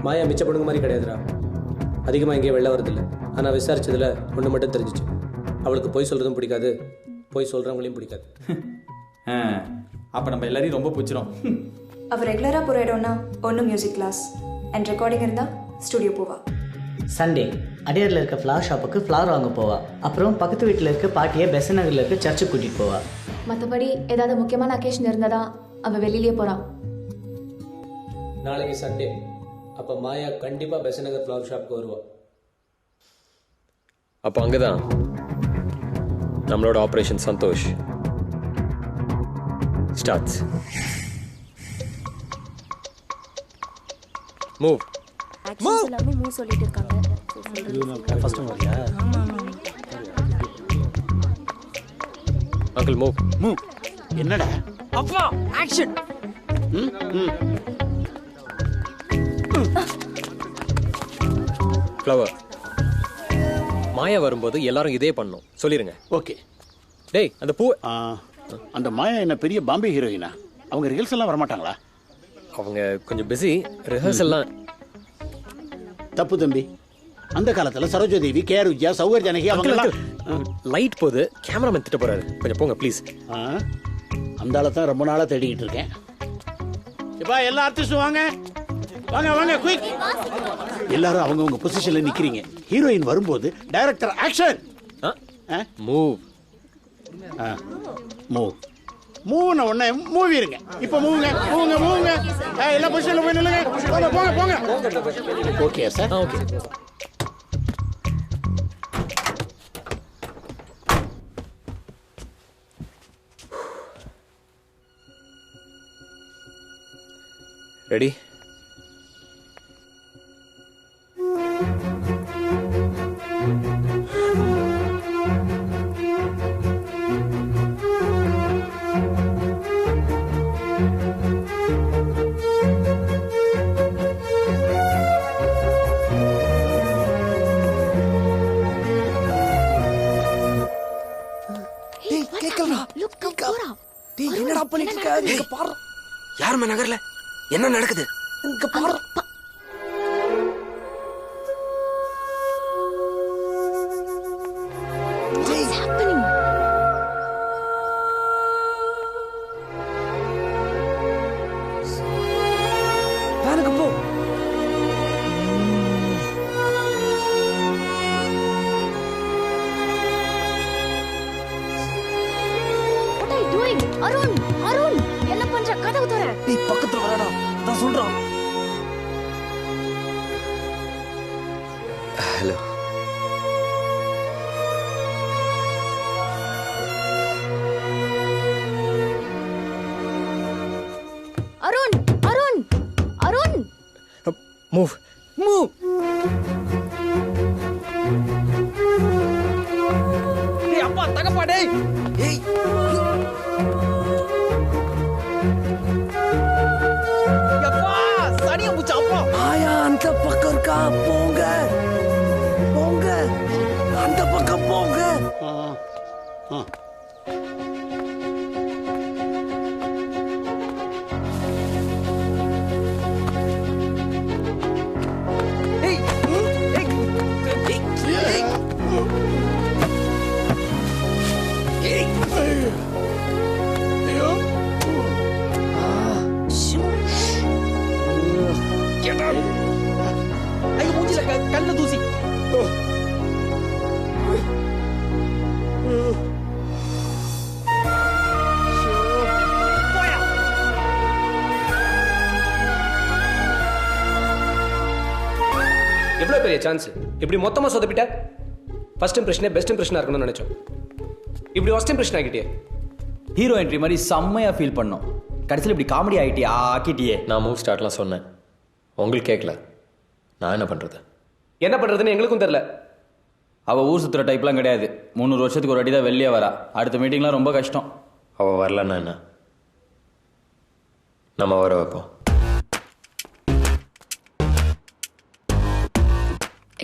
மாயா மிச்ச பொண்ணுங்க மாதிரி கிடையாதுடா. அதிகமாக எங்கேயும் வெளில வரதில்லை. ஆனால் விசாரிச்சதில் ஒன்று மட்டும் தெரிஞ்சிச்சு. அவளுக்கு பொய் சொல்கிறதும் பிடிக்காது, பொய் சொல்கிறவங்களையும் பிடிக்காது. அப்போ நம்ம எல்லாரையும் ரொம்ப பிடிச்சிரும். அவள் ரெகுலராக போகிற இடம்னா ஒன்று மியூசிக் கிளாஸ் அண்ட் ரெக்கார்டிங் இருந்தால் ஸ்டுடியோ போவா. சண்டே அடையாரில் இருக்க ஃப்ளவர் ஷாப்புக்கு ஃப்ளவர் வாங்க போவா. அப்புறம் பக்கத்து வீட்டில் இருக்க பாட்டியை பெசன் நகரில் இருக்க சர்ச்சுக்கு கூட்டிகிட்டு போவா. மற்றபடி ஏதாவது முக்கியமான அக்கேஷன் இருந்ததா அவள் வெளியிலேயே போகிறான். நாளைக்கு சண்டே, அப்போ மாயா கண்டிப்பாக பெசன் நகர் ஃப்ளவர் ஷாப்புக்கு வருவாள். அப்போ அங்கே தான் நம்மளோட operation Santosh starts. Move move எல்லாரும் மூவ் சொல்லிட்டு இருக்காங்க. ஃபர்ஸ்ட் வரியா? Uncle move. மூவ். என்னடா அப்பா ஆக்ஷன். ஃப்ளவர். மாயா வரும்போது எல்லாரும் இதே பண்ணணும் சொல்லிருங்க. ஓகே. டேய் அந்த பூ. அந்த மாயா என்ன பெரிய பாம்பே ஹீரோயினா? அவங்க ரிஹர்சல்லாம் வரமாட்டாங்களா? அவங்க கொஞ்சம் பிஸி. ரிஹர்சல்லாம் தப்பு தம்பி. அந்த காலத்துல சரோஜா தேவி, கேஆர் விஜயா, சௌகர் ஜானகி அவங்க லைட் போகுது, கேமராமேன் திட்ட போறாரு. கொஞ்சம் போங்க ப்ளீஸ். அந்த ஆளை தான் ரொம்ப நாளா தேடிக்கிட்டு இருக்கேன். இப்பா எல்லா ஆர்டிஸ்டும் வாங்க வாங்க வாங்க குயிக். எல்லாரும் அவங்கவங்க பொசிஷன்ல நிக்கிறீங்க. ஹீரோயின் வரும்போது டைரக்டர் ஆக்ஷன். மூவ். மூவ். மூவ்ன உடனே மூவிருங்க. இப்போ மூவுங்க மூவுங்க மூவுங்க. எல்லா பொசிஷன்ல போய் நில்லுங்க. போங்க போங்க போங்க. Okay sir. ஓகே. ரெடி? என்னடா பண்ணிட்டு இருக்க? இங்க பாரு. யாருமே நகர்ல என்ன நடக்குது? இங்க பாரு. வேனுக்கு போ. What are you doing? Arun, Arun, என்ன பண்ற? கதவு தர. நீ பக்கத்துல வரடா. நான் சொல்றேன். Hello. Arun, Arun, Arun. Move. Move. டேய் அப்பா தகப்பா டேய். ஏய். யப்பா சனிய புச்ச அப்பா. மாயா அந்த பக்கம் இருக்கா. போங்க. போங்க. அந்த பக்கம் போங்க. கல்ல தூசி. எவ்வளோ பெரிய சான்ஸ் இப்படி மொத்தமாக சொதப்பிட்ட. ஃபர்ஸ்ட் இம்ப்ரெஷனே பெஸ்ட் இம்ப்ரெஷனாக இருக்கணும்னு நினச்சோம். இப்படி ஃபர்ஸ்ட் இம்ப்ரெஷன் ஆகிட்டியே. ஹீரோ என்ட்ரி மாதிரி செம்மையாக ஃபீல் பண்ணோம். கடைசியில் இப்படி காமெடி ஆகிட்டியே ஆக்கிட்டியே. நான் மூவ் ஸ்டார்ட்லாம் சொன்னேன், உங்களுக்கு கேட்கல. நான் என்ன பண்ணுறது? என்ன பண்ணுறதுன்னு எங்களுக்கும் தெரில. அவள் ஊர் சுற்றுற டைப்லாம் கிடையாது. 300 வருஷத்துக்கு ஒரு வாட்டி தான் வெளியே வரா. அடுத்த மீட்டிங்லாம் ரொம்ப கஷ்டம். அவள் வரலன்னா என்ன, நம்ம வர வைப்போம்.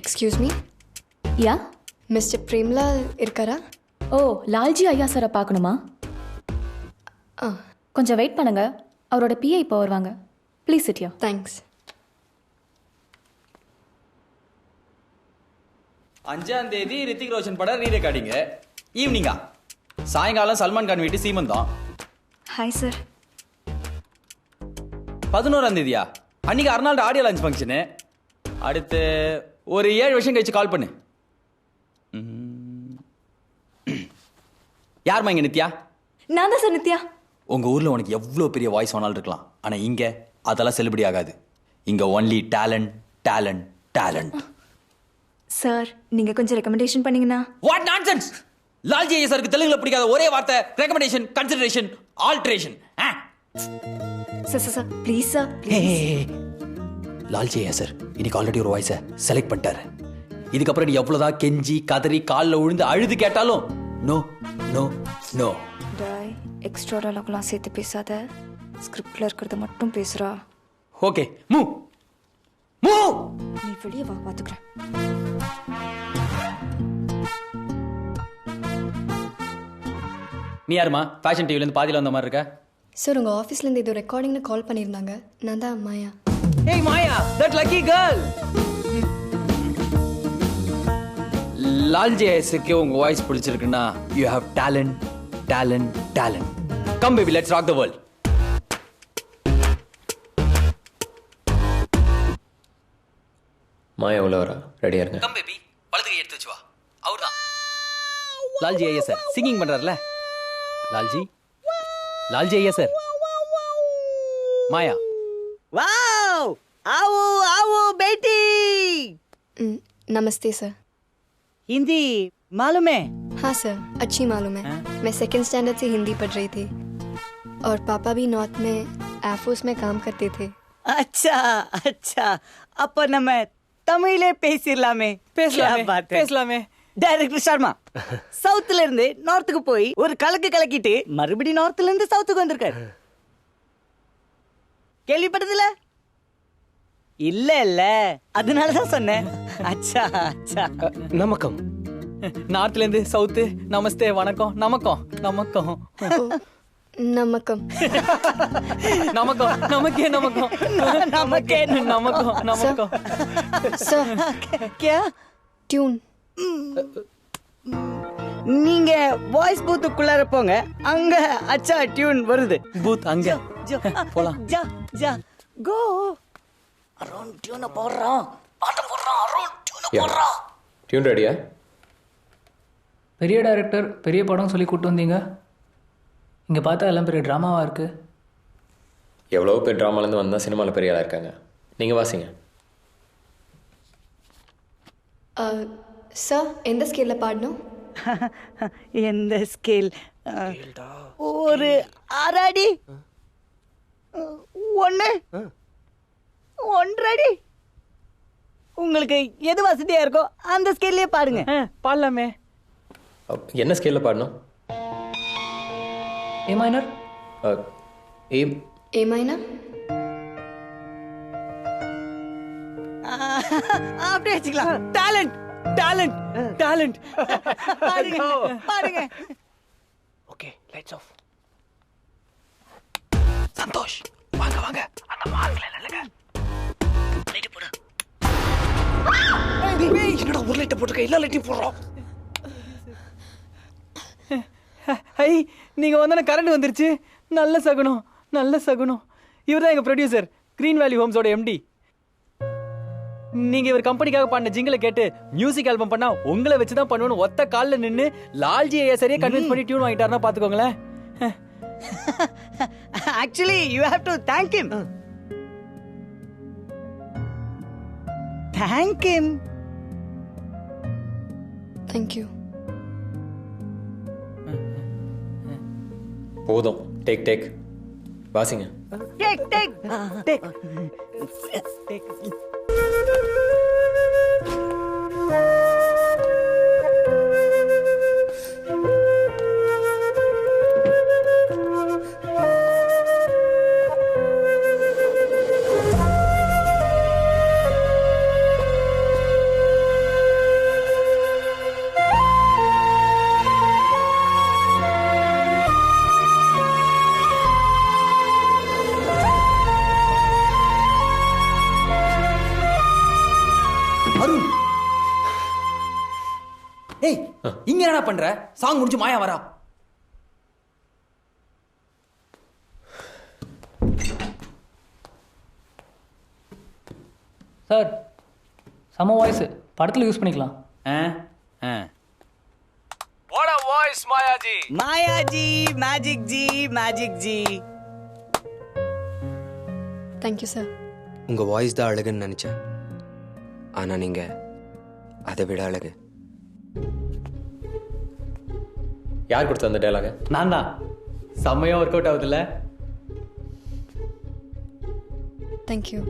Excuse me. Yeah, mister Premlal இருக்காரா? ஓ, லால்ஜி ஐயா சாரை பார்க்கணுமா? கொஞ்சம் வெயிட் பண்ணுங்க, அவரோட பிஏ இப்போ வருவாங்க. Please sit here. தேங்க்ஸ். 5ஆம் தேதி ரித்திக் ரோஷன் படம் ரீ ரெக்கார்டிங்க ஈவினிங்கா சாயங்காலம் சல்மான் கான் வீட்டு சீமந்தம். Hi sir. 11ஆம் தேதியா அன்னைக்கு அர்னால்டு ஆடியோ லான்ச் ஃபங்க்ஷனு. அடுத்து ஒரு 7 வருஷம் கழிச்சு கால் பண்ணு. யார்மா இங்க நித்யா? நான் தான் சார் நித்யா. உங்க ஊர்ல உனக்கு எவ்வளவு பெரிய வாய்ஸ் வேணாலும் இருக்கலாம், ஆனா இங்க அதெல்லாம் செல்லுபடி ஆகாது. இங்க only talent talent talent. Sir நீங்க கொஞ்சம் ரெக்கமெண்டேஷன் பண்ணீங்கன்னா. What nonsense! லால்ஜி ஐயா சாருக்கு தெலுங்குல பிடிக்காத ஒரே வார்த்தை recommendation, consideration, alteration. Sir sir sir please sir. Lalji ஐயா சார் இன்னைக்கு ஆல்ரெடி ஒரு வாய்ஸை செலக்ட் பண்ணிட்டாரு. இதுக்கப்புறம் நீ எவ்வளவுதான் கெஞ்சி கதறி காலில் விழுந்து அழுது கேட்டாலும் நோ நோ நோ. டாய் எக்ஸ்ட்ரா டயலாக்லாம் சேர்த்து பேசாத, ஸ்கிரிப்ட்ல இருக்கிறத மட்டும் பேசுறா. ஓகே மூ மூ. நீ வெளியே வா, பாத்துக்கிறேன். நீ யாருமா? ஃபேஷன் டிவில இருந்து பாதியில வந்த மாதிரி இருக்க. சார் உங்கள் ஆஃபீஸ்லேருந்து இது ரெக்கார்டிங்னு கால் பண்ணியிருந்தாங்க. நான் தான் மாயா. ஏய் மாயா, that lucky girl. லால்ஜி ஐயாக்கு உங்க வாய்ஸ் பிடிச்சிருக்குன்னா you have talent talent talent. Come baby, let's rock the world. மாயா உள்ள வரா, ரெடியா இருங்க. Come baby, வலது கை எடுத்து வச்சு வா. அவர்தான் லால்ஜி ஐயா சார் சிங்கிங் பண்றாருல. லால்ஜி ஐயா சார். மாயா वाओ आओ आओ बेटी. नमस्ते सर. हिंदी मालूम है? हाँ सर, अच्छी मालूम है. मैं सेकंड स्टैंडर्ड से हिंदी पढ़ रही थी और पापा भी नॉर्थ में एयरफोर्स में काम करते थे. अच्छा अच्छा, அப்ப நம்ம தமிழே பேசிடலாமே. பேசலாமே. டைரக்டர் சர்மா சவுத்துல இருந்து நார்த்துக்கு போய் ஒரு கலக்கு கலக்கிட்டு மறுபடியும் நார்த்ல இருந்து சவுத்துக்கு வந்திருக்காரு. கேள்விப்பட்டதில்ல? இல்ல இல்ல, அதனாலதான் சொன்னேன். அச்சா அச்சா. நமக்கம். நார்த்ல இருந்து சவுத்து. நமஸ்தே, வணக்கம், நமக்கம் நமக்கம் नमकम. நமக்கம் நமக்கே நமக்கம் நமக்கே நமக்கம் நமக்கம். सर क्या? ट्यून. நீங்க வாய்ஸ் பூத்துக்குள்ளார போங்க, அங்க அச்சா டியூன் வருது. பூத் அங்க போலாம். ஜா ஜா கோ. அருண் டியூன் போடுறான், பாட்டு போடுறான். அருண் டியூன் போடுறான். டியூன் ரெடியா? பெரிய டைரக்டர், பெரிய படம் சொல்லி கூப்பிட்டு வந்தீங்க. இங்கே பார்த்தா எல்லாம் பெரிய ட்ராமாவாக இருக்குது. எவ்வளோ பேர் ட்ராமாலேருந்து வந்தால் சினிமாவில் பெரிய ஆளாக இருக்காங்க. நீங்கள் வாசிங்க. सर எந்த ஸ்கேலில் பாடணும்? எந்த ஸ்கேல்? ஒரு ஆறாடி, 1.5 உங்களுக்கு எது வசதியா இருக்கோ அந்த ஸ்கேல்லே பாடுங்க. பாடலாமே. என்ன ஸ்கேலில் பாடணும்? ए माइनर. ஏ ए माइनर. அப்படியே வச்சுக்கலாம். Talent talent talent. பாடுங்க பாடுங்க. Okay, lights off. சந்தோஷ் வாங்க வாங்க, அந்த மார்க்ல நில்லுங்க. லைட் போடு. என்னடா ஒரு லைட் போட்டுக்க, எல்லா லைட்டையும் போடுறோம். ஹை, நீங்க வந்தா கரண்ட் வந்துருச்சு. நல்ல சகுனம் நல்ல சகுனம். இவர் தான் எங்க ப்ரொடியூசர், கிரீன் வேலி ஹோம்ஸோட எம்டி. நீங்க இவர் கம்பெனிக்காக பாடின ஜிங்கிளை கேட்டு மியூசிக் ஆல்பம் பண்ணா உங்களை வச்சு தான் பண்ணுவேன்னு ஒத்த காலில் நின்று லால்ஜி ஐயா சரியா கன்வின்ஸ் பண்ணி டியூன் வாங்கிட்டாருன்னா பாத்துக்கோங்களேன். Actually you have to thank him. Thank him. Thank you. போதும். டேக் டேக் வாசிங்க. Take take take take. இங்க என்னடா பண்ற? சாங் முடிஞ்சு மாயா வரா. சார் செம வாய்ஸ் படத்தில் யூஸ் பண்ணிக்கலாம். What a voice, Mayaji. Mayaji magic ji magic ji. Thank you sir. உங்க வாய்ஸ் தான் அழகுன்னு நினைச்சேன், ஆனா நீங்க அதை விட அழகு. யார் கொடுத்த அந்த டயலாக? நான் தான். செம்மையா ஒர்க் அவுட் ஆகுதுல்ல? தேங்க்யூ.